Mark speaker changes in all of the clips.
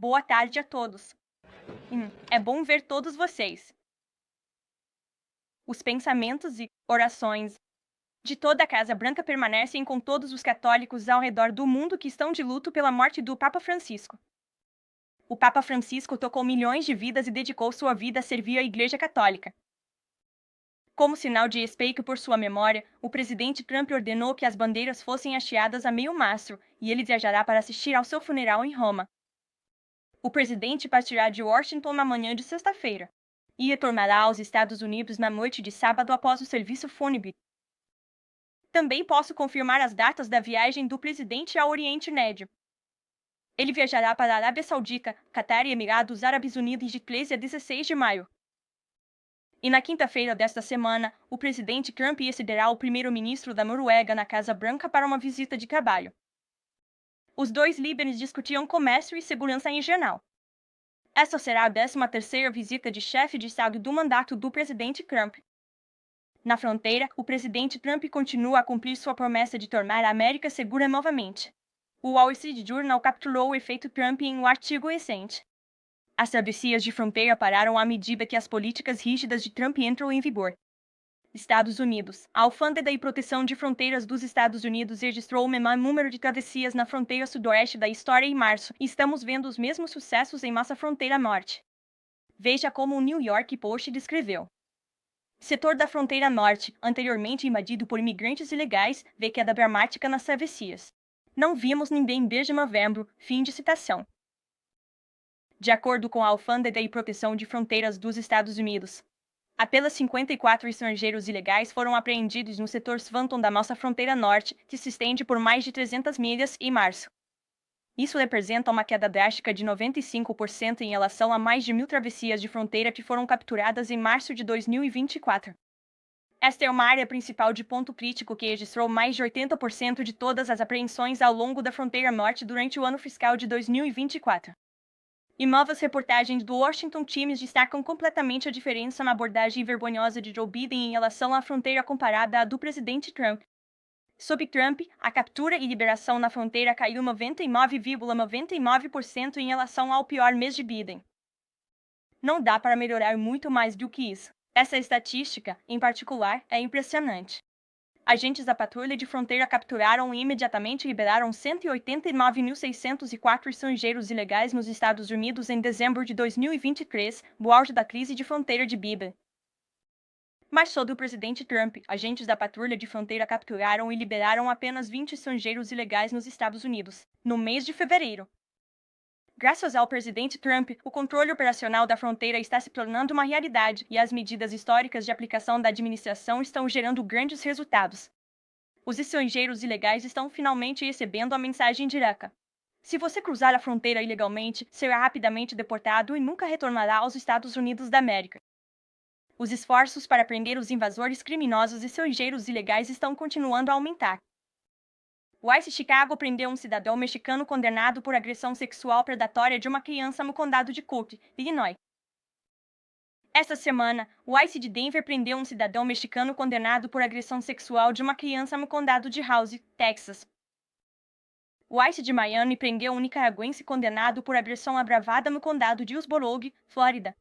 Speaker 1: Boa tarde a todos. É bom ver todos vocês. Os pensamentos e orações de toda a Casa Branca permanecem com todos os católicos ao redor do mundo que estão de luto pela morte do Papa Francisco. O Papa Francisco tocou milhões de vidas e dedicou sua vida a servir a Igreja Católica. Como sinal de respeito por sua memória, o presidente Trump ordenou que as bandeiras fossem hasteadas a meio mastro, e ele viajará para assistir ao seu funeral em Roma. O presidente partirá de Washington na manhã de sexta-feira e retornará aos Estados Unidos na noite de sábado após o serviço fúnebre. Também posso confirmar as datas da viagem do presidente ao Oriente Médio. Ele viajará para a Arábia Saudita, Catar e Emirados Árabes Unidos de 13 a 16 de maio. E na quinta-feira desta semana, o presidente Trump excederá o primeiro-ministro da Noruega na Casa Branca para uma visita de trabalho. Os dois líderes discutiam comércio e segurança em geral. Esta será a 13ª visita de chefe de Estado do mandato do presidente Trump. Na fronteira, o presidente Trump continua a cumprir sua promessa de tornar a América segura novamente. O Wall Street Journal capturou o efeito Trump em um artigo recente. As travessias de fronteira pararam à medida que as políticas rígidas de Trump entram em vigor. Estados Unidos. A Alfândega e Proteção de Fronteiras dos Estados Unidos registrou o menor número de travessias na fronteira sudoeste da história em março, e estamos vendo os mesmos sucessos em nossa fronteira norte. Veja como o New York Post descreveu. Setor da fronteira norte, anteriormente invadido por imigrantes ilegais, vê queda dramática nas travessias. Não vimos ninguém desde novembro. Fim de citação. De acordo com a Alfândega e Proteção de Fronteiras dos Estados Unidos, apenas 54 estrangeiros ilegais foram apreendidos no setor Swanton da nossa fronteira norte, que se estende por mais de 300 milhas, em março. Isso representa uma queda drástica de 95% em relação a mais de 1.000 travessias de fronteira que foram capturadas em março de 2024. Esta é uma área principal de ponto crítico que registrou mais de 80% de todas as apreensões ao longo da fronteira norte durante o ano fiscal de 2024. E novas reportagens do Washington Times destacam completamente a diferença na abordagem vergonhosa de Joe Biden em relação à fronteira comparada à do presidente Trump. Sob Trump, a captura e liberação na fronteira caiu 99,99% em relação ao pior mês de Biden. Não dá para melhorar muito mais do que isso. Essa estatística, em particular, é impressionante. Agentes da patrulha de fronteira capturaram e imediatamente liberaram 189.604 estrangeiros ilegais nos Estados Unidos em dezembro de 2023, no auge da crise de fronteira de Biden. Mas sob o presidente Trump, agentes da patrulha de fronteira capturaram e liberaram apenas 20 estrangeiros ilegais nos Estados Unidos, no mês de fevereiro. Graças ao presidente Trump, o controle operacional da fronteira está se tornando uma realidade e as medidas históricas de aplicação da administração estão gerando grandes resultados. Os estrangeiros ilegais estão finalmente recebendo a mensagem direta. Se você cruzar a fronteira ilegalmente, será rapidamente deportado e nunca retornará aos Estados Unidos da América. Os esforços para prender os invasores criminosos e estrangeiros ilegais estão continuando a aumentar. O ICE Chicago prendeu um cidadão mexicano condenado por agressão sexual predatória de uma criança no condado de Cook, Illinois. Esta semana, o ICE de Denver prendeu um cidadão mexicano condenado por agressão sexual de uma criança no condado de House, Texas. O ICE de Miami prendeu um nicaragüense condenado por agressão agravada no condado de Hillsborough, Flórida.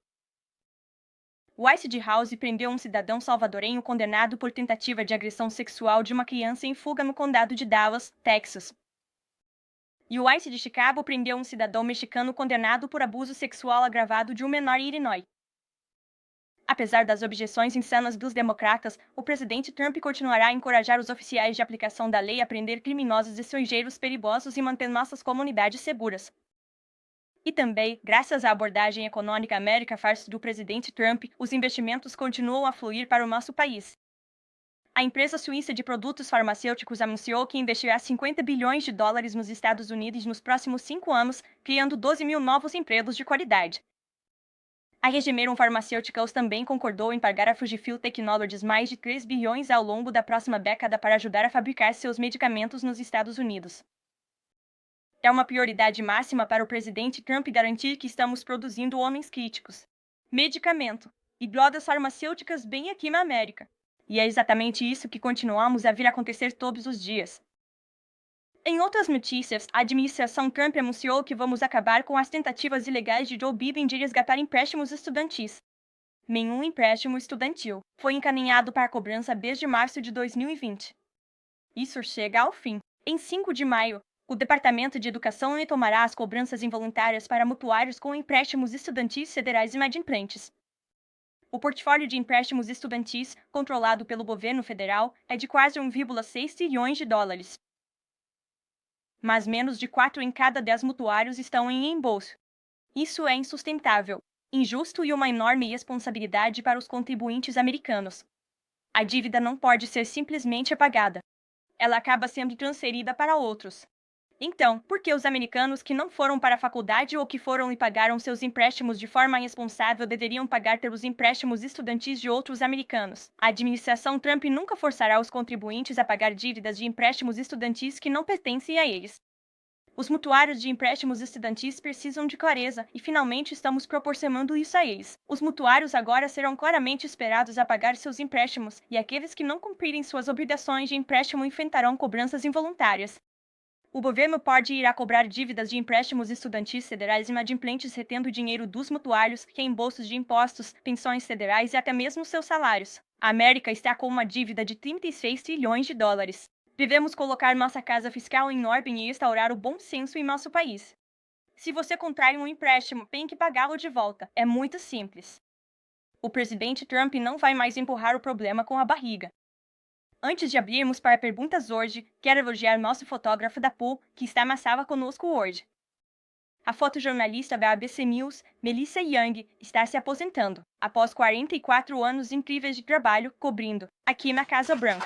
Speaker 1: O ICE de House prendeu um cidadão salvadorenho condenado por tentativa de agressão sexual de uma criança em fuga no condado de Dallas, Texas. E o ICE de Chicago prendeu um cidadão mexicano condenado por abuso sexual agravado de um menor em Illinois. Apesar das objeções insanas dos democratas, o presidente Trump continuará a encorajar os oficiais de aplicação da lei a prender criminosos estrangeiros perigosos e manter nossas comunidades seguras. E também, graças à abordagem econômica America First do presidente Trump, os investimentos continuam a fluir para o nosso país. A empresa suíça de produtos farmacêuticos anunciou que investirá 50 bilhões de dólares nos Estados Unidos nos próximos 5 anos, criando 12 mil novos empregos de qualidade. A Regeneron Pharmaceuticals também concordou em pagar a Fujifilm Technologies mais de 3 bilhões ao longo da próxima década para ajudar a fabricar seus medicamentos nos Estados Unidos. É uma prioridade máxima para o presidente Trump garantir que estamos produzindo homens críticos, medicamento e drogas farmacêuticas bem aqui na América. E é exatamente isso que continuamos a ver acontecer todos os dias. Em outras notícias, a administração Trump anunciou que vamos acabar com as tentativas ilegais de Joe Biden de resgatar empréstimos estudantis. Nenhum empréstimo estudantil foi encaminhado para cobrança desde março de 2020. Isso chega ao fim. Em 5 de maio, o Departamento de Educação retomará as cobranças involuntárias para mutuários com empréstimos estudantis federais inadimplentes. O portfólio de empréstimos estudantis, controlado pelo governo federal, é de quase 1,6 trilhões de dólares. Mas menos de 4 em cada 10 mutuários estão em reembolso. Isso é insustentável, injusto e uma enorme responsabilidade para os contribuintes americanos. A dívida não pode ser simplesmente apagada. Ela acaba sendo transferida para outros. Então, por que os americanos que não foram para a faculdade ou que foram e pagaram seus empréstimos de forma irresponsável deveriam pagar pelos empréstimos estudantis de outros americanos? A administração Trump nunca forçará os contribuintes a pagar dívidas de empréstimos estudantis que não pertencem a eles. Os mutuários de empréstimos estudantis precisam de clareza e finalmente estamos proporcionando isso a eles. Os mutuários agora serão claramente esperados a pagar seus empréstimos e aqueles que não cumprirem suas obrigações de empréstimo enfrentarão cobranças involuntárias. O governo pode ir a cobrar dívidas de empréstimos estudantis federais inadimplentes retendo o dinheiro dos mutuários, reembolsos de impostos, pensões federais e até mesmo seus salários. A América está com uma dívida de 36 trilhões de dólares. Devemos colocar nossa casa fiscal em ordem e restaurar o bom senso em nosso país. Se você contrai um empréstimo, tem que pagá-lo de volta. É muito simples. O presidente Trump não vai mais empurrar o problema com a barriga. Antes de abrirmos para perguntas hoje, quero elogiar nosso fotógrafo da PUL, que está na sala conosco hoje. A fotojornalista da ABC News, Melissa Young, está se aposentando, após 44 anos incríveis de trabalho cobrindo, aqui na Casa Branca.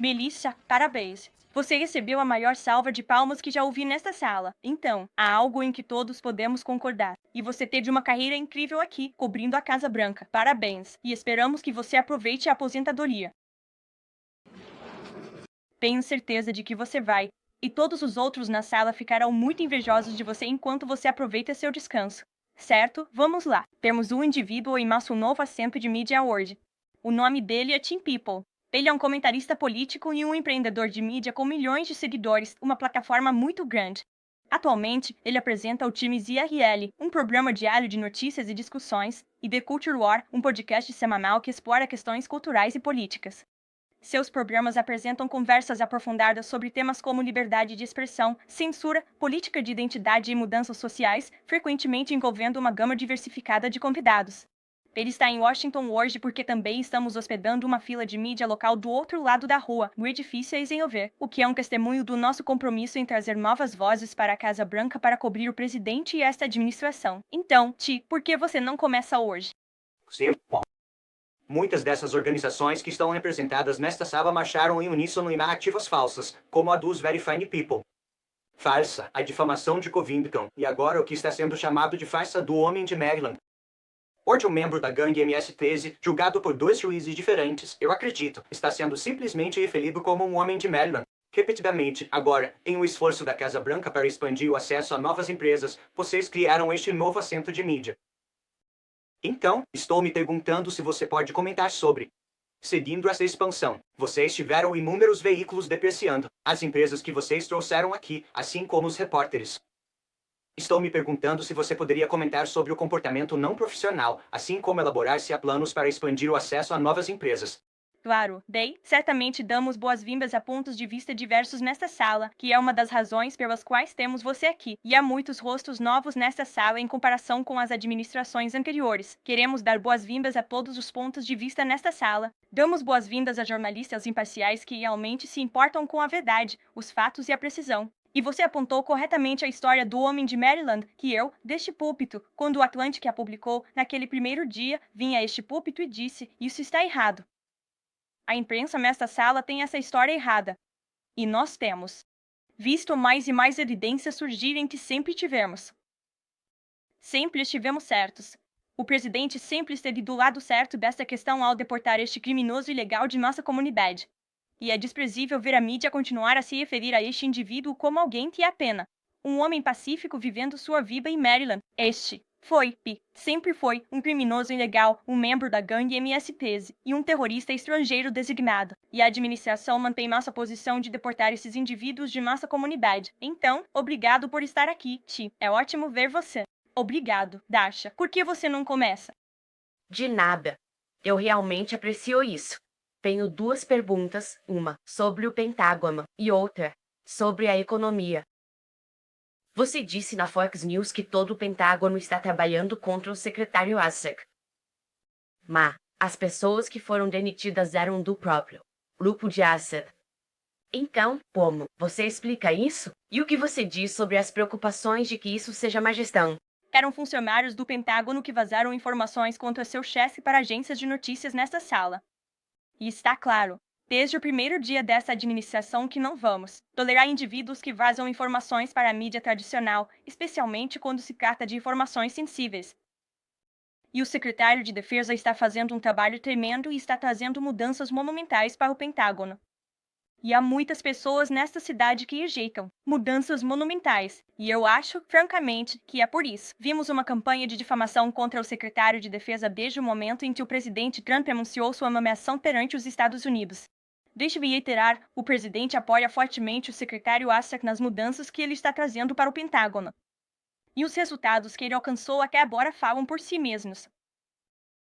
Speaker 1: Melissa, parabéns! Você recebeu a maior salva de palmas que já ouvi nesta sala. Então, há algo em que todos podemos concordar. E você teve uma carreira incrível aqui, cobrindo a Casa Branca. Parabéns! E esperamos que você aproveite a aposentadoria. Tenho certeza de que você vai. E todos os outros na sala ficarão muito invejosos de você enquanto você aproveita seu descanso. Certo? Vamos lá. Temos um indivíduo em nosso novo assento de mídia hoje. O nome dele é Tim People. Ele é um comentarista político e um empreendedor de mídia com milhões de seguidores, uma plataforma muito grande. Atualmente, ele apresenta o time ZRL, um programa diário de notícias e discussões, e The Culture War, um podcast semanal que explora questões culturais e políticas. Seus programas apresentam conversas aprofundadas sobre temas como liberdade de expressão, censura, política de identidade e mudanças sociais, frequentemente envolvendo uma gama diversificada de convidados. Ele está em Washington hoje porque também estamos hospedando uma fila de mídia local do outro lado da rua, no edifício Eisenhower, o que é um testemunho do nosso compromisso em trazer novas vozes para a Casa Branca para cobrir o presidente e esta administração. Então, Ti, por que você não começa hoje?
Speaker 2: Sim, bom. Muitas dessas organizações que estão representadas nesta sala marcharam em uníssono em narrativas falsas, como a dos Verifying People. Farsa, a difamação de Covington, e agora o que está sendo chamado de farsa do Homem de Maryland. Hoje um membro da gangue MS-13, julgado por 2 juízes diferentes, eu acredito, está sendo simplesmente referido como um Homem de Maryland. Repetidamente, agora, em um esforço da Casa Branca para expandir o acesso a novas empresas, vocês criaram este novo assento de mídia. Então, estou me perguntando se você pode comentar sobre. Seguindo essa expansão, vocês tiveram inúmeros veículos depreciando as empresas que vocês trouxeram aqui, assim como os repórteres. Estou me perguntando se você poderia comentar sobre o comportamento não profissional, assim como elaborar se há planos para expandir o acesso a novas empresas.
Speaker 1: Claro, certamente damos boas-vindas a pontos de vista diversos nesta sala, que é uma das razões pelas quais temos você aqui. E há muitos rostos novos nesta sala em comparação com as administrações anteriores. Queremos dar boas-vindas a todos os pontos de vista nesta sala. Damos boas-vindas a jornalistas imparciais que realmente se importam com a verdade, os fatos e a precisão. E você apontou corretamente a história do Homem de Maryland, que eu, deste púlpito, quando o Atlantic a publicou, naquele primeiro dia, vim a este púlpito e disse, isso está errado. A imprensa nesta sala tem essa história errada. E nós temos visto mais e mais evidências surgirem que sempre tivemos. Sempre estivemos certos. O presidente sempre esteve do lado certo desta questão ao deportar este criminoso ilegal de nossa comunidade. E é desprezível ver a mídia continuar a se referir a este indivíduo como alguém que é pena. Um homem pacífico vivendo sua vida em Maryland. Este sempre foi um criminoso ilegal, um membro da gangue MSPs e um terrorista estrangeiro designado. E a administração mantém nossa posição de deportar esses indivíduos de nossa comunidade. Então, obrigado por estar aqui, Ti. É ótimo ver você. Obrigado, Dasha. Por que você não começa?
Speaker 3: De nada. Eu realmente aprecio isso. Tenho duas perguntas, uma sobre o Pentágono e outra sobre a economia. Você disse na Fox News que todo o Pentágono está trabalhando contra o secretário Assad. Mas as pessoas que foram demitidas eram do próprio grupo de Assad. Então, como você explica isso? E o que você diz sobre as preocupações de que isso seja má gestão?
Speaker 1: Eram funcionários do Pentágono que vazaram informações contra seu chefe para agências de notícias nesta sala. E está claro, desde o primeiro dia dessa administração, que não vamos tolerar indivíduos que vazam informações para a mídia tradicional, especialmente quando se trata de informações sensíveis. E o secretário de Defesa está fazendo um trabalho tremendo e está trazendo mudanças monumentais para o Pentágono. E há muitas pessoas nesta cidade que rejeitam mudanças monumentais. E eu acho, francamente, que é por isso. Vimos uma campanha de difamação contra o secretário de Defesa desde o momento em que o presidente Trump anunciou sua nomeação perante os Estados Unidos. Deixe-me reiterar, o presidente apoia fortemente o secretário Assad nas mudanças que ele está trazendo para o Pentágono. E os resultados que ele alcançou até agora falam por si mesmos.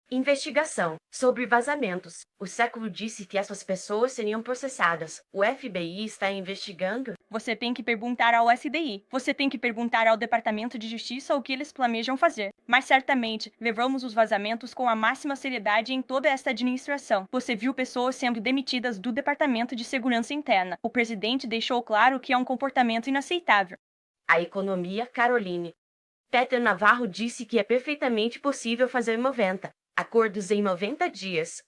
Speaker 3: Investigação sobre vazamentos. O século disse que essas pessoas seriam processadas. O FBI está investigando?
Speaker 1: Você tem que perguntar ao SDI. Você tem que perguntar ao Departamento de Justiça o que eles planejam fazer. Mas certamente, levamos os vazamentos com a máxima seriedade em toda esta administração. Você viu pessoas sendo demitidas do Departamento de Segurança Interna. O presidente deixou claro que é um comportamento inaceitável.
Speaker 3: A economia, Caroline. Peter Navarro disse que é perfeitamente possível fazer 90 acordos em 90 dias.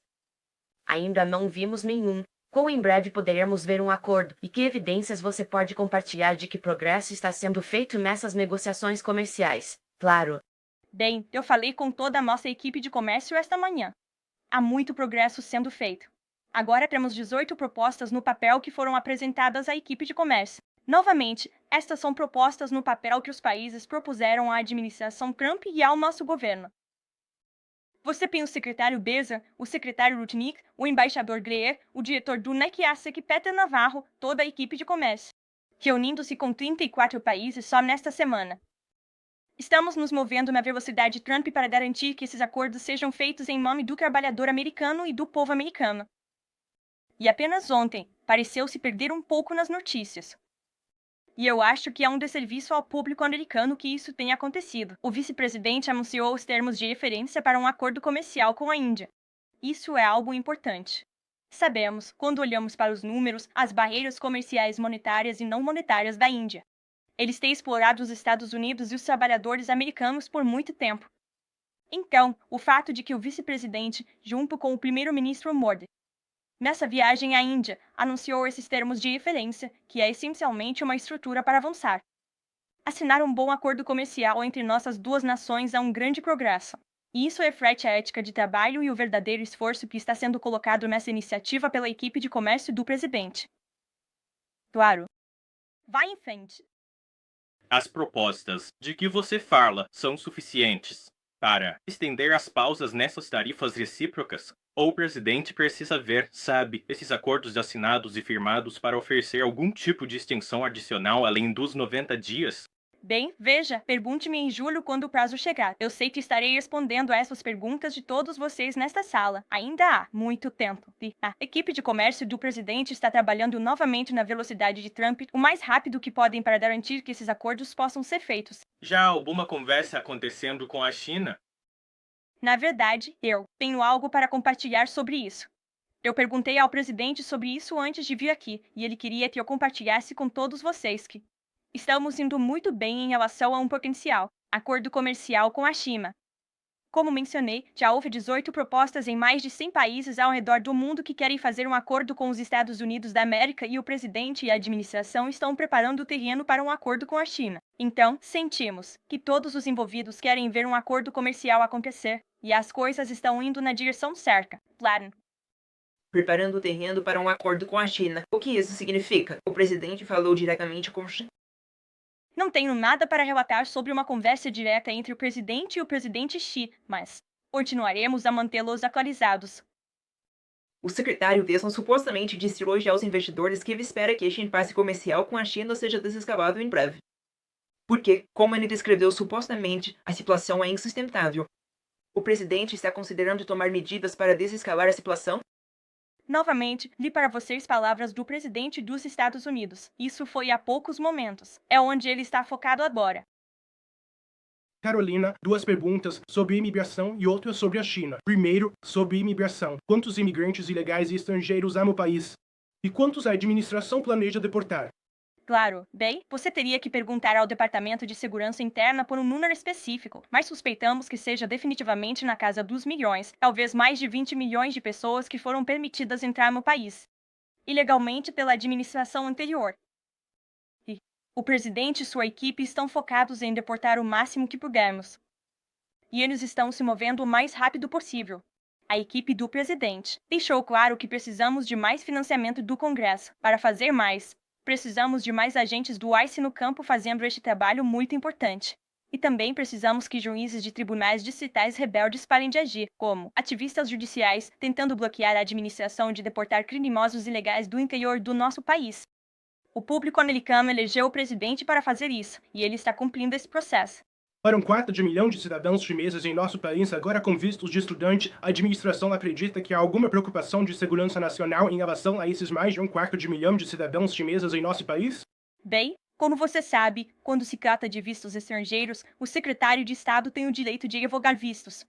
Speaker 3: Ainda não vimos nenhum. Quão em breve poderemos ver um acordo? E que evidências você pode compartilhar de que progresso está sendo feito nessas negociações comerciais? Claro.
Speaker 1: Bem, eu falei com toda a nossa equipe de comércio esta manhã. Há muito progresso sendo feito. Agora temos 18 propostas no papel que foram apresentadas à equipe de comércio. Novamente, estas são propostas no papel que os países propuseram à administração Trump e ao nosso governo. Você tem o secretário Beza, o secretário Rutnick, o embaixador Greer, o diretor do NECASEC, Peter Navarro, toda a equipe de comércio, reunindo-se com 34 países só nesta semana. Estamos nos movendo na velocidade Trump para garantir que esses acordos sejam feitos em nome do trabalhador americano e do povo americano. E apenas ontem, pareceu se perder um pouco nas notícias. E eu acho que é um desserviço ao público americano que isso tenha acontecido. O vice-presidente anunciou os termos de referência para um acordo comercial com a Índia. Isso é algo importante. Sabemos, quando olhamos para os números, as barreiras comerciais monetárias e não monetárias da Índia. Eles têm explorado os Estados Unidos e os trabalhadores americanos por muito tempo. Então, o fato de que o vice-presidente, junto com o primeiro-ministro Modi, nessa viagem à Índia, anunciou esses termos de referência, que é essencialmente uma estrutura para avançar. Assinar um bom acordo comercial entre nossas duas nações é um grande progresso. E isso reflete a ética de trabalho e o verdadeiro esforço que está sendo colocado nessa iniciativa pela equipe de comércio do presidente. Claro. Vá em frente.
Speaker 4: As propostas de que você fala são suficientes para estender as pausas nessas tarifas recíprocas? Ou o presidente precisa ver, sabe, esses acordos assinados e firmados para oferecer algum tipo de extensão adicional além dos 90 dias?
Speaker 1: Bem, veja, pergunte-me em julho quando o prazo chegar. Eu sei que estarei respondendo a essas perguntas de todos vocês nesta sala. Ainda há muito tempo. E a equipe de comércio do presidente está trabalhando novamente na velocidade de Trump o mais rápido que podem para garantir que esses acordos possam ser feitos.
Speaker 4: Já há alguma conversa acontecendo com a China?
Speaker 1: Na verdade, eu tenho algo para compartilhar sobre isso. Eu perguntei ao presidente sobre isso antes de vir aqui, e ele queria que eu compartilhasse com todos vocês que estamos indo muito bem em relação a um potencial acordo comercial com a China. Como mencionei, já houve 18 propostas em mais de 100 países ao redor do mundo que querem fazer um acordo com os Estados Unidos da América e o presidente e a administração estão preparando o terreno para um acordo com a China. Então, sentimos que todos os envolvidos querem ver um acordo comercial acontecer, e as coisas estão indo na direção certa. Claro.
Speaker 5: Preparando o terreno para um acordo com a China. O que isso significa? O presidente falou diretamente com Xi.
Speaker 1: Não tenho nada para relatar sobre uma conversa direta entre o presidente e o presidente Xi, mas continuaremos a mantê-los atualizados.
Speaker 5: O secretário Wilson supostamente disse hoje aos investidores que ele espera que este impasse comercial com a China seja desescalado em breve. Porque, como ele descreveu supostamente, a situação é insustentável. O presidente está considerando tomar medidas para desescalar a situação?
Speaker 1: Novamente, li para vocês palavras do presidente dos Estados Unidos. Isso foi há poucos momentos. É onde ele está focado agora.
Speaker 6: Carolina, 2 perguntas sobre imigração e outra sobre a China. Primeiro, sobre imigração. Quantos imigrantes ilegais e estrangeiros há no país? E quantos a administração planeja deportar?
Speaker 1: Claro, bem, você teria que perguntar ao Departamento de Segurança Interna por um número específico, mas suspeitamos que seja definitivamente na casa dos milhões, talvez mais de 20 milhões de pessoas que foram permitidas entrar no país, ilegalmente pela administração anterior. E o presidente e sua equipe estão focados em deportar o máximo que pudermos. E eles estão se movendo o mais rápido possível. A equipe do presidente deixou claro que precisamos de mais financiamento do Congresso para fazer mais. Precisamos de mais agentes do ICE no campo fazendo este trabalho muito importante. E também precisamos que juízes de tribunais distritais rebeldes parem de agir, como ativistas judiciais, tentando bloquear a administração de deportar criminosos ilegais do interior do nosso país. O público americano elegeu o presidente para fazer isso, e ele está cumprindo esse processo.
Speaker 6: Para 1/4 milhão de cidadãos chineses em nosso país, agora com vistos de estudante, a administração acredita que há alguma preocupação de segurança nacional em relação a esses mais de 1/4 milhão de cidadãos chineses em nosso país?
Speaker 1: Bem, como você sabe, quando se trata de vistos estrangeiros, o secretário de Estado tem o direito de revogar vistos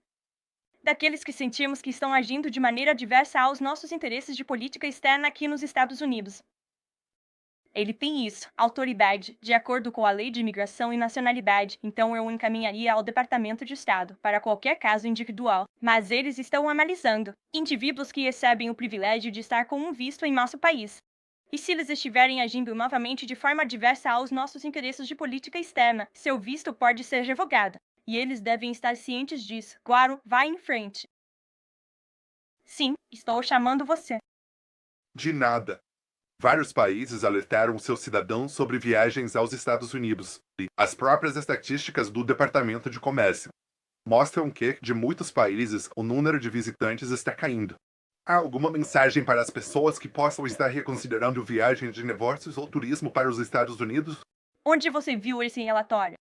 Speaker 1: daqueles que sentimos que estão agindo de maneira adversa aos nossos interesses de política externa aqui nos Estados Unidos. Ele tem isso, autoridade, de acordo com a Lei de Imigração e Nacionalidade, então eu o encaminharia ao Departamento de Estado, para qualquer caso individual. Mas eles estão analisando indivíduos que recebem o privilégio de estar com um visto em nosso país. E se eles estiverem agindo novamente de forma adversa aos nossos interesses de política externa, seu visto pode ser revogado. E eles devem estar cientes disso. Claro, vá em frente. Sim, estou chamando você.
Speaker 7: De nada. Vários países alertaram seus cidadãos sobre viagens aos Estados Unidos. As próprias estatísticas do Departamento de Comércio mostram que, de muitos países, o número de visitantes está caindo. Há alguma mensagem para as pessoas que possam estar reconsiderando viagem de negócios ou turismo para os Estados Unidos?
Speaker 1: Onde você viu esse relatório?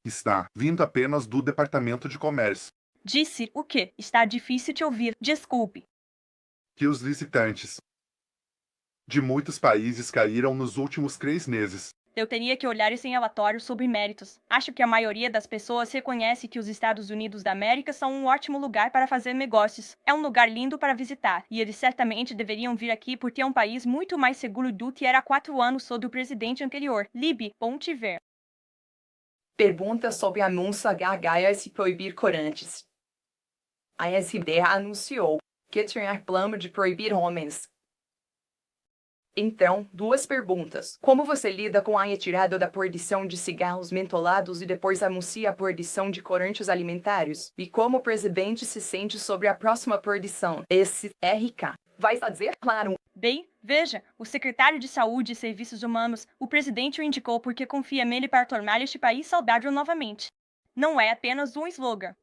Speaker 7: Está vindo apenas do Departamento de Comércio.
Speaker 1: Disse o quê? Está difícil te ouvir. Desculpe.
Speaker 7: Que os visitantes de muitos países caíram nos últimos 3 meses.
Speaker 1: Eu teria que olhar esse relatório sobre méritos. Acho que a maioria das pessoas reconhece que os Estados Unidos da América são um ótimo lugar para fazer negócios. É um lugar lindo para visitar, e eles certamente deveriam vir aqui porque é um país muito mais seguro do que era há 4 anos sob o presidente anterior. Libby, bom te ver.
Speaker 8: Pergunta sobre anúncio HHS proibir corantes. A SID anunciou que tinha plano de proibir homens. Então, 2 perguntas. Como você lida com a retirada da proibição de cigarros mentolados e depois anuncia a proibição de corantes alimentares? E como o presidente se sente sobre a próxima proibição? Esse RK vai fazer claro.
Speaker 1: Bem, veja, o secretário de Saúde e Serviços Humanos, o presidente o indicou porque confia nele para tornar este país saudável novamente. Não é apenas um slogan.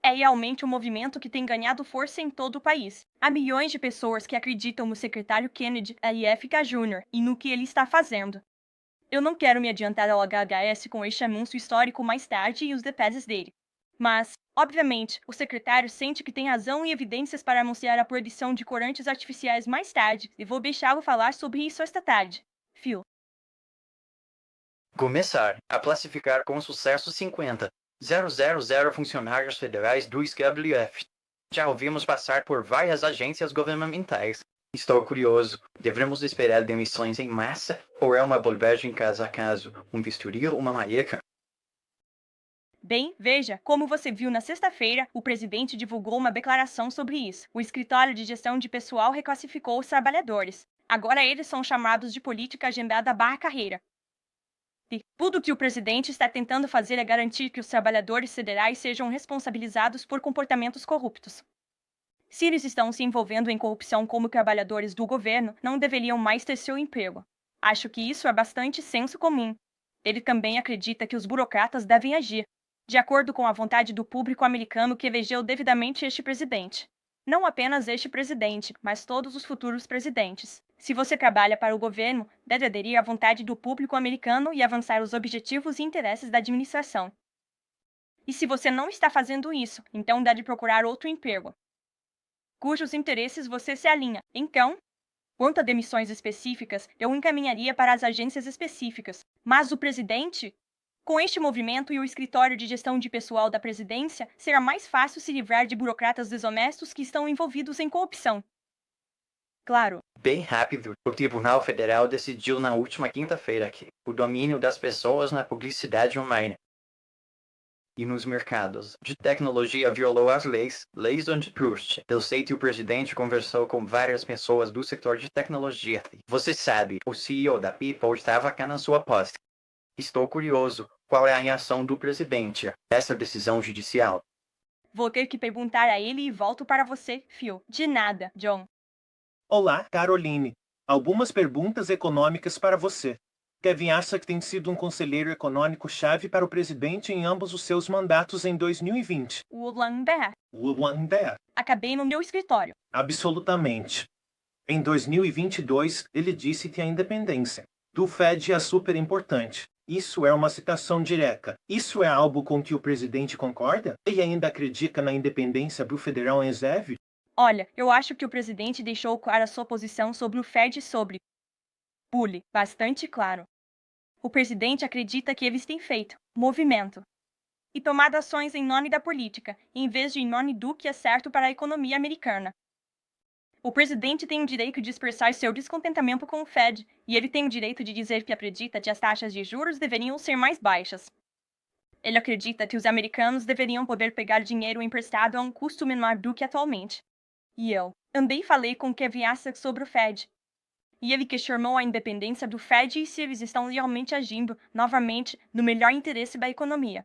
Speaker 1: É realmente um movimento que tem ganhado força em todo o país. Há milhões de pessoas que acreditam no secretário Kennedy RFK Jr. e no que ele está fazendo. Eu não quero me adiantar ao HHS com este anúncio histórico mais tarde e os detalhes dele. Mas, obviamente, o secretário sente que tem razão e evidências para anunciar a proibição de corantes artificiais mais tarde, e vou deixá-lo falar sobre isso esta tarde. Phil.
Speaker 9: Começar a classificar com sucesso 50.000 funcionários federais do SWF. Já ouvimos passar por várias agências governamentais. Estou curioso. Devemos esperar demissões em massa? Ou é uma bobagem caso a caso? Um bisturi ou uma maieca?
Speaker 1: Bem, veja, como você viu na sexta-feira, o presidente divulgou uma declaração sobre isso. O escritório de gestão de pessoal reclassificou os trabalhadores. Agora eles são chamados de política agendada /carreira. E tudo que o presidente está tentando fazer é garantir que os trabalhadores federais sejam responsabilizados por comportamentos corruptos. Se eles estão se envolvendo em corrupção como trabalhadores do governo, não deveriam mais ter seu emprego. Acho que isso é bastante senso comum. Ele também acredita que os burocratas devem agir, de acordo com a vontade do público americano que elegeu devidamente este presidente. Não apenas este presidente, mas todos os futuros presidentes. Se você trabalha para o governo, deve aderir à vontade do público americano e avançar os objetivos e interesses da administração. E se você não está fazendo isso, então deve procurar outro emprego, cujos interesses você se alinha. Então, quanto a demissões específicas, eu encaminharia para as agências específicas. Mas o presidente? Com este movimento e o escritório de gestão de pessoal da presidência, será mais fácil se livrar de burocratas desonestos que estão envolvidos em corrupção. Claro.
Speaker 9: Bem rápido, o Tribunal Federal decidiu na última quinta-feira que o domínio das pessoas na publicidade online e nos mercados de tecnologia violou as leis antitrust. Eu sei que o presidente conversou com várias pessoas do setor de tecnologia. Você sabe, o CEO da People estava cá na sua posse. Estou curioso, qual é a reação do presidente a essa decisão judicial?
Speaker 1: Vou ter que perguntar a ele e volto para você, Phil. De nada, John.
Speaker 10: Olá, Caroline. Algumas perguntas econômicas para você. Kevin acha que tem sido um conselheiro econômico-chave para o presidente em ambos os seus mandatos em 2020.
Speaker 1: Wanda. Acabei no meu escritório.
Speaker 10: Absolutamente. Em 2022, ele disse que a independência do Fed é super importante. Isso é uma citação direta. Isso é algo com que o presidente concorda? Ele ainda acredita na independência do Federal Reserve?
Speaker 1: Olha, eu acho que o presidente deixou clara sua posição sobre o Fed e sobre Bully, bastante claro. O presidente acredita que eles têm feito movimento e tomado ações em nome da política, em vez de em nome do que é certo para a economia americana. O presidente tem o direito de expressar seu descontentamento com o Fed, e ele tem o direito de dizer que acredita que as taxas de juros deveriam ser mais baixas. Ele acredita que os americanos deveriam poder pegar dinheiro emprestado a um custo menor do que atualmente. E eu também falei com Kevin Assack sobre o Fed. E ele questionou a independência do Fed e se eles estão realmente agindo, novamente, no melhor interesse da economia.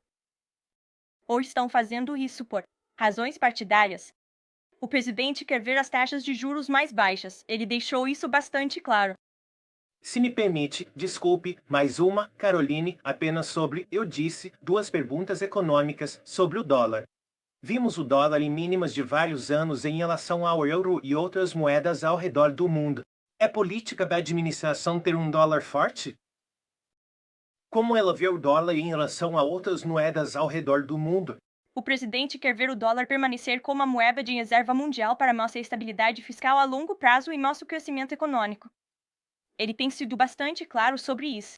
Speaker 1: Ou estão fazendo isso por razões partidárias. O presidente quer ver as taxas de juros mais baixas. Ele deixou isso bastante claro.
Speaker 10: Se me permite, desculpe, mais uma, Caroline, apenas sobre, eu disse, 2 perguntas econômicas sobre o dólar. Vimos o dólar em mínimas de vários anos em relação ao euro e outras moedas ao redor do mundo. É política da administração ter um dólar forte? Como ela vê o dólar em relação a outras moedas ao redor do mundo?
Speaker 1: O presidente quer ver o dólar permanecer como a moeda de reserva mundial para nossa estabilidade fiscal a longo prazo e nosso crescimento econômico. Ele tem sido bastante claro sobre isso.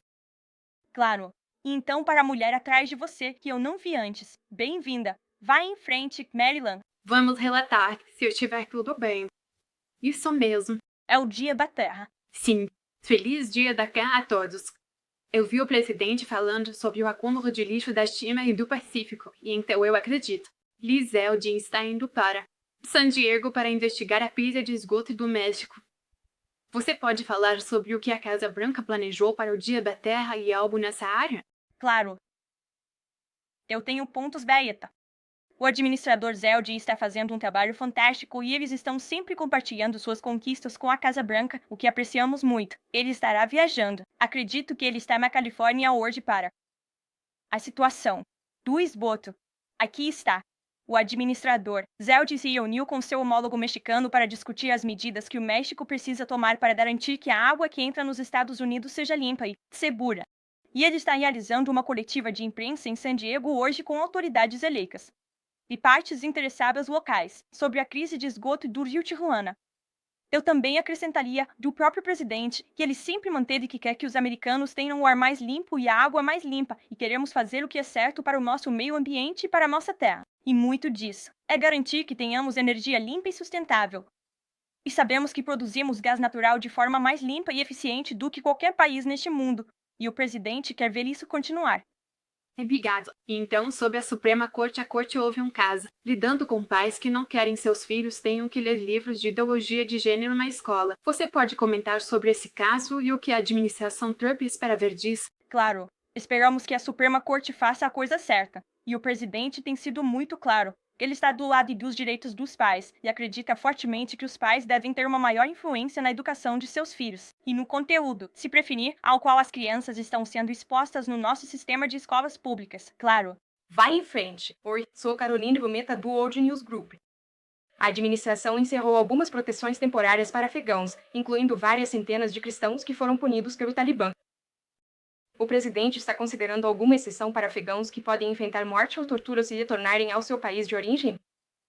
Speaker 1: Claro. E então para a mulher atrás de você, que eu não vi antes. Bem-vinda. Vá em frente, Maryland.
Speaker 11: Vamos relatar se eu estiver tudo bem. Isso mesmo.
Speaker 1: É o Dia da Terra.
Speaker 11: Sim. Feliz Dia da Terra a todos. Eu vi o presidente falando sobre o acúmulo de lixo da China e do Pacífico, e então eu acredito. Liz Zeldin está indo para San Diego para investigar a pilha de esgoto do México. Você pode falar sobre o que a Casa Branca planejou para o Dia da Terra e algo nessa área?
Speaker 1: Claro. Eu tenho pontos beta. O administrador Zeldin está fazendo um trabalho fantástico e eles estão sempre compartilhando suas conquistas com a Casa Branca, o que apreciamos muito. Ele estará viajando. Acredito que ele está na Califórnia hoje para a situação do esgoto. Aqui está. O administrador Zeldin se reuniu com seu homólogo mexicano para discutir as medidas que o México precisa tomar para garantir que a água que entra nos Estados Unidos seja limpa e segura. E ele está realizando uma coletiva de imprensa em San Diego hoje com autoridades eleitas e partes interessadas locais sobre a crise de esgoto do Rio Tijuana. Eu também acrescentaria do próprio presidente que ele sempre manteve que quer que os americanos tenham o ar mais limpo e a água mais limpa e queremos fazer o que é certo para o nosso meio ambiente e para a nossa terra. E muito disso é garantir que tenhamos energia limpa e sustentável. E sabemos que produzimos gás natural de forma mais limpa e eficiente do que qualquer país neste mundo, e o presidente quer ver isso continuar.
Speaker 11: Obrigado. E então, sob a Suprema Corte, a Corte ouve um caso, lidando com pais que não querem seus filhos tenham que ler livros de ideologia de gênero na escola. Você pode comentar sobre esse caso e o que a administração Trump espera ver disso?
Speaker 1: Claro, esperamos que a Suprema Corte faça a coisa certa. E o presidente tem sido muito claro. Ele está do lado dos direitos dos pais e acredita fortemente que os pais devem ter uma maior influência na educação de seus filhos e no conteúdo, se preferir, ao qual as crianças estão sendo expostas no nosso sistema de escolas públicas, claro.
Speaker 8: Vai em frente. Oi, sou Caroline Bumeta do World News Group. A administração encerrou algumas proteções temporárias para afegãos, incluindo várias centenas de cristãos que foram punidos pelo Talibã. O presidente está considerando alguma exceção para afegãos que podem enfrentar morte ou tortura se retornarem ao seu país de origem?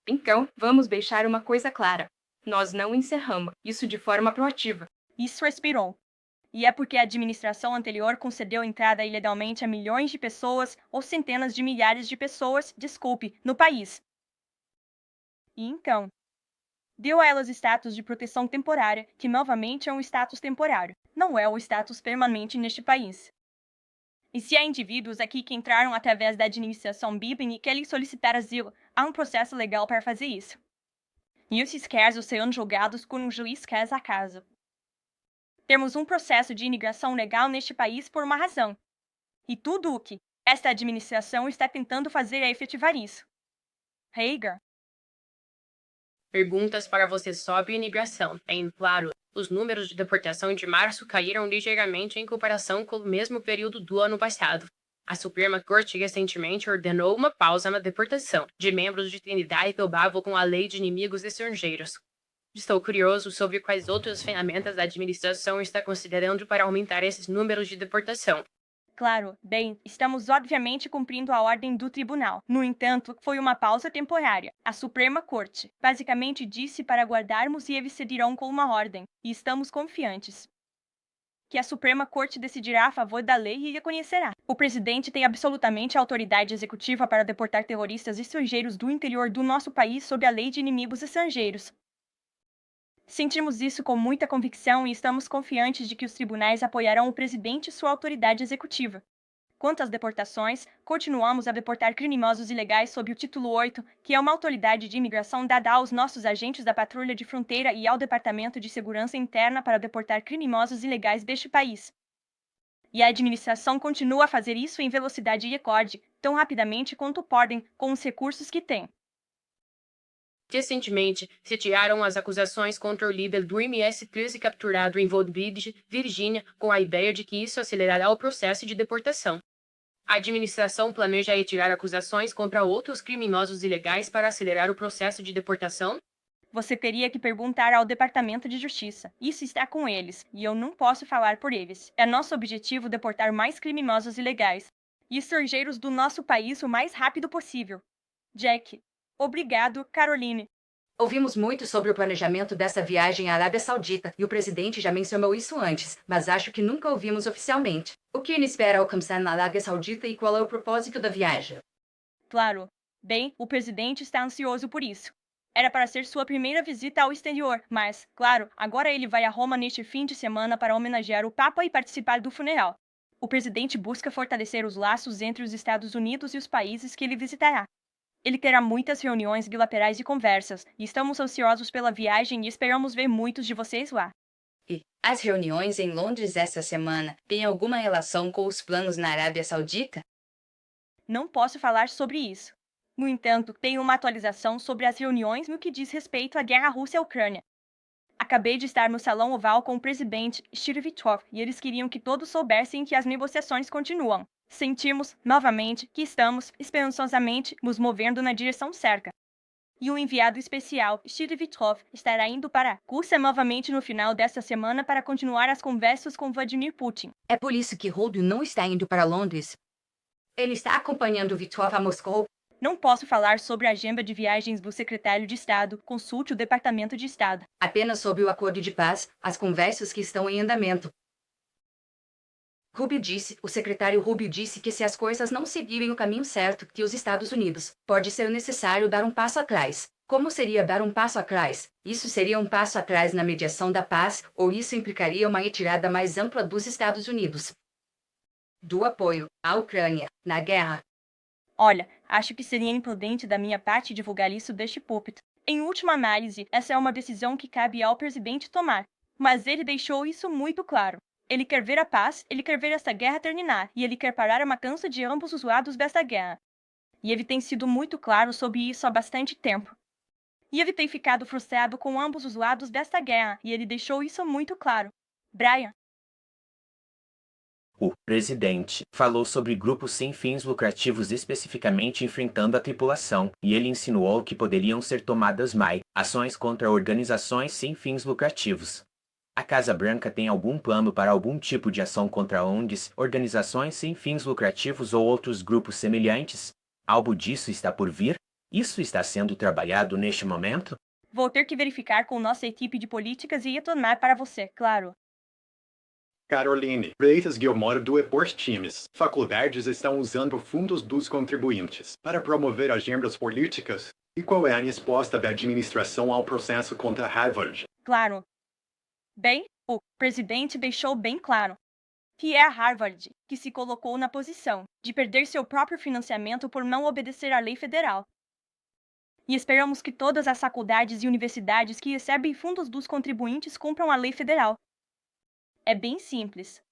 Speaker 8: Então, vamos deixar uma coisa clara. Nós não encerramos isso de forma proativa.
Speaker 1: Isso expirou. E é porque a administração anterior concedeu entrada ilegalmente a milhões de pessoas ou centenas de milhares de pessoas, no país. E então, deu a elas status de proteção temporária, que novamente é um status temporário, não é o status permanente neste país. E se há indivíduos aqui que entraram através da administração Biden e querem solicitar asilo, há um processo legal para fazer isso. E esses casos serão julgados por um juiz caso a caso. Temos um processo de imigração legal neste país por uma razão. E tudo o que esta administração está tentando fazer é efetivar isso. Hager.
Speaker 3: Perguntas para você sobre imigração. Bem claro, os números de deportação de março caíram ligeiramente em comparação com o mesmo período do ano passado. A Suprema Corte recentemente ordenou uma pausa na deportação de membros de Trinidad e Tobago com a Lei de Inimigos Estrangeiros. Estou curioso sobre quais outras ferramentas a administração está considerando para aumentar esses números de deportação.
Speaker 1: Claro, bem, estamos obviamente cumprindo a ordem do tribunal. No entanto, foi uma pausa temporária. A Suprema Corte basicamente disse para aguardarmos e eles seguirão com uma ordem, e estamos confiantes que a Suprema Corte decidirá a favor da lei e reconhecerá. O presidente tem absolutamente a autoridade executiva para deportar terroristas estrangeiros do interior do nosso país sob a Lei de Inimigos Estrangeiros. Sentimos isso com muita convicção e estamos confiantes de que os tribunais apoiarão o presidente e sua autoridade executiva. Quanto às deportações, continuamos a deportar criminosos ilegais sob o Título 8, que é uma autoridade de imigração dada aos nossos agentes da Patrulha de Fronteira e ao Departamento de Segurança Interna para deportar criminosos ilegais deste país. E a administração continua a fazer isso em velocidade recorde, tão rapidamente quanto podem, com os recursos que têm.
Speaker 3: Recentemente, sediaram as acusações contra o líder do MS-13 capturado em Woodbridge, Virgínia, com a ideia de que isso acelerará o processo de deportação. A administração planeja retirar acusações contra outros criminosos ilegais para acelerar o processo de deportação?
Speaker 1: Você teria que perguntar ao Departamento de Justiça. Isso está com eles, e eu não posso falar por eles. É nosso objetivo deportar mais criminosos ilegais e estrangeiros do nosso país o mais rápido possível. Jack. Obrigado, Caroline.
Speaker 8: Ouvimos muito sobre o planejamento dessa viagem à Arábia Saudita e o presidente já mencionou isso antes, mas acho que nunca ouvimos oficialmente. O que ele espera alcançar na Arábia Saudita e qual é o propósito da viagem?
Speaker 1: Claro. Bem, o presidente está ansioso por isso. Era para ser sua primeira visita ao exterior, mas, claro, agora ele vai a Roma neste fim de semana para homenagear o Papa e participar do funeral. O presidente busca fortalecer os laços entre os Estados Unidos e os países que ele visitará. Ele terá muitas reuniões bilaterais e conversas, e estamos ansiosos pela viagem e esperamos ver muitos de vocês lá.
Speaker 8: E as reuniões em Londres esta semana têm alguma relação com os planos na Arábia Saudita?
Speaker 1: Não posso falar sobre isso. No entanto, tenho uma atualização sobre as reuniões no que diz respeito à guerra Rússia-Ucrânia. Acabei de estar no Salão Oval com o presidente Steve Witkoff e eles queriam que todos soubessem que as negociações continuam. Sentimos, novamente, que estamos, esperançosamente, nos movendo na direção certa. E o enviado especial, Steve Witkoff, estará indo para a Rússia novamente no final desta semana para continuar as conversas com Vladimir Putin.
Speaker 8: É por isso que Holden não está indo para Londres. Ele está acompanhando Witkoff a Moscou.
Speaker 1: Não posso falar sobre a agenda de viagens do secretário de Estado, consulte o Departamento de Estado.
Speaker 8: Apenas sobre o acordo de paz, as conversas que estão em andamento. O secretário Rubio disse que se as coisas não seguirem o caminho certo, que os Estados Unidos, pode ser necessário dar um passo atrás. Como seria dar um passo atrás? Isso seria um passo atrás na mediação da paz, ou isso implicaria uma retirada mais ampla dos Estados Unidos? do apoio à Ucrânia na guerra.
Speaker 1: Olha, acho que seria imprudente da minha parte divulgar isso deste púlpito. Em última análise, essa é uma decisão que cabe ao presidente tomar. Mas ele deixou isso muito claro. Ele quer ver a paz, ele quer ver esta guerra terminar, e ele quer parar a matança de ambos os lados desta guerra. E ele tem sido muito claro sobre isso há bastante tempo. E ele tem ficado frustrado com ambos os lados desta guerra, e ele deixou isso muito claro. Brian.
Speaker 12: O presidente falou sobre grupos sem fins lucrativos especificamente enfrentando a tripulação, e ele insinuou que poderiam ser tomadas mais ações contra organizações sem fins lucrativos. A Casa Branca tem algum plano para algum tipo de ação contra ONGs, organizações sem fins lucrativos ou outros grupos semelhantes? Algo disso está por vir? Isso está sendo trabalhado neste momento?
Speaker 1: Vou ter que verificar com nossa equipe de políticas e retornar para você, claro.
Speaker 13: Caroline, Freitas Gilmore do Esporte Times. Faculdades estão usando fundos dos contribuintes para promover agendas políticas? E qual é a resposta da administração ao processo contra Harvard?
Speaker 1: Claro. Bem, o presidente deixou bem claro que é a Harvard que se colocou na posição de perder seu próprio financiamento por não obedecer à lei federal. E esperamos que todas as faculdades e universidades que recebem fundos dos contribuintes cumpram a lei federal. É bem simples.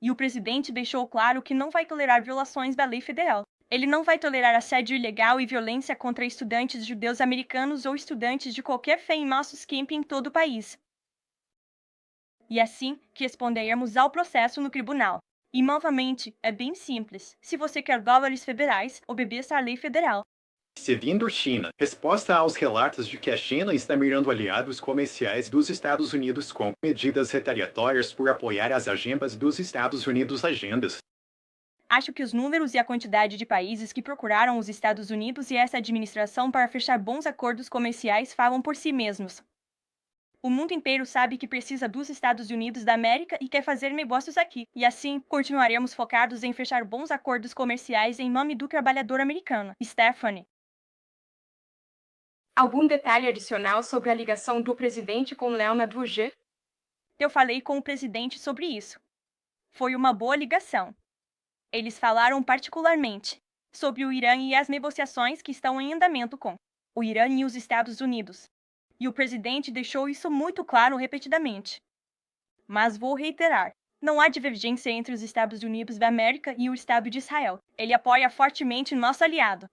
Speaker 1: E o presidente deixou claro que não vai tolerar violações da lei federal. Ele não vai tolerar assédio ilegal e violência contra estudantes judeus americanos ou estudantes de qualquer fé em nossos campos em todo o país. E assim que responderemos ao processo no tribunal. E novamente, é bem simples. Se você quer dólares federais, obedeça à lei federal.
Speaker 13: Seguindo China, resposta aos relatos de que a China está mirando aliados comerciais dos Estados Unidos com medidas retaliatórias por apoiar as agendas dos Estados Unidos.
Speaker 1: Acho que os números e a quantidade de países que procuraram os Estados Unidos e essa administração para fechar bons acordos comerciais falam por si mesmos. O mundo inteiro sabe que precisa dos Estados Unidos da América e quer fazer negócios aqui. E assim, continuaremos focados em fechar bons acordos comerciais em nome do trabalhador americano. Stephanie.
Speaker 8: Algum detalhe adicional sobre a ligação do presidente com Leonard Wood?
Speaker 1: Eu falei com o presidente sobre isso. Foi uma boa ligação. Eles falaram particularmente sobre o Irã e as negociações que estão em andamento com o Irã e os Estados Unidos. E o presidente deixou isso muito claro repetidamente. Mas vou reiterar, não há divergência entre os Estados Unidos da América e o Estado de Israel. Ele apoia fortemente nosso aliado.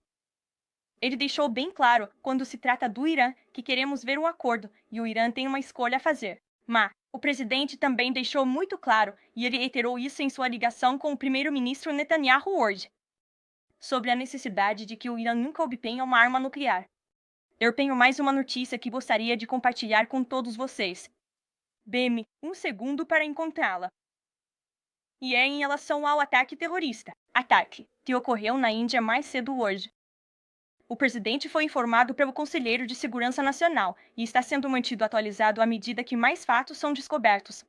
Speaker 1: Ele deixou bem claro, quando se trata do Irã, que queremos ver um acordo, e o Irã tem uma escolha a fazer. Mas o presidente também deixou muito claro, e ele reiterou isso em sua ligação com o primeiro-ministro Netanyahu hoje, sobre a necessidade de que o Irã nunca obtenha uma arma nuclear. Eu tenho mais uma notícia que gostaria de compartilhar com todos vocês. Dê-me um segundo para encontrá-la. E é em relação ao ataque terrorista. Ataque que ocorreu na Índia mais cedo hoje. O presidente foi informado pelo Conselheiro de Segurança Nacional e está sendo mantido atualizado à medida que mais fatos são descobertos.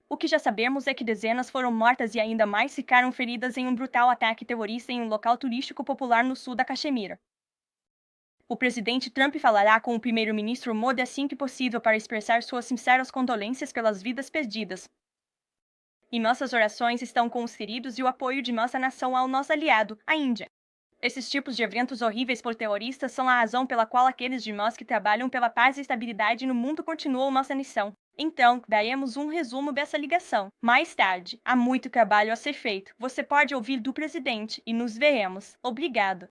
Speaker 1: O que já sabemos é que dezenas foram mortas e ainda mais ficaram feridas em um brutal ataque terrorista em um local turístico popular no sul da Caxemira. O presidente Trump falará com o primeiro-ministro Modi assim que possível para expressar suas sinceras condolências pelas vidas perdidas. E nossas orações estão com os feridos e o apoio de nossa nação ao nosso aliado, a Índia. Esses tipos de eventos horríveis por terroristas são a razão pela qual aqueles de nós que trabalham pela paz e estabilidade no mundo continuam nossa missão. Então, daremos um resumo dessa ligação. Mais tarde, há muito trabalho a ser feito. Você pode ouvir do presidente e nos veremos. Obrigado.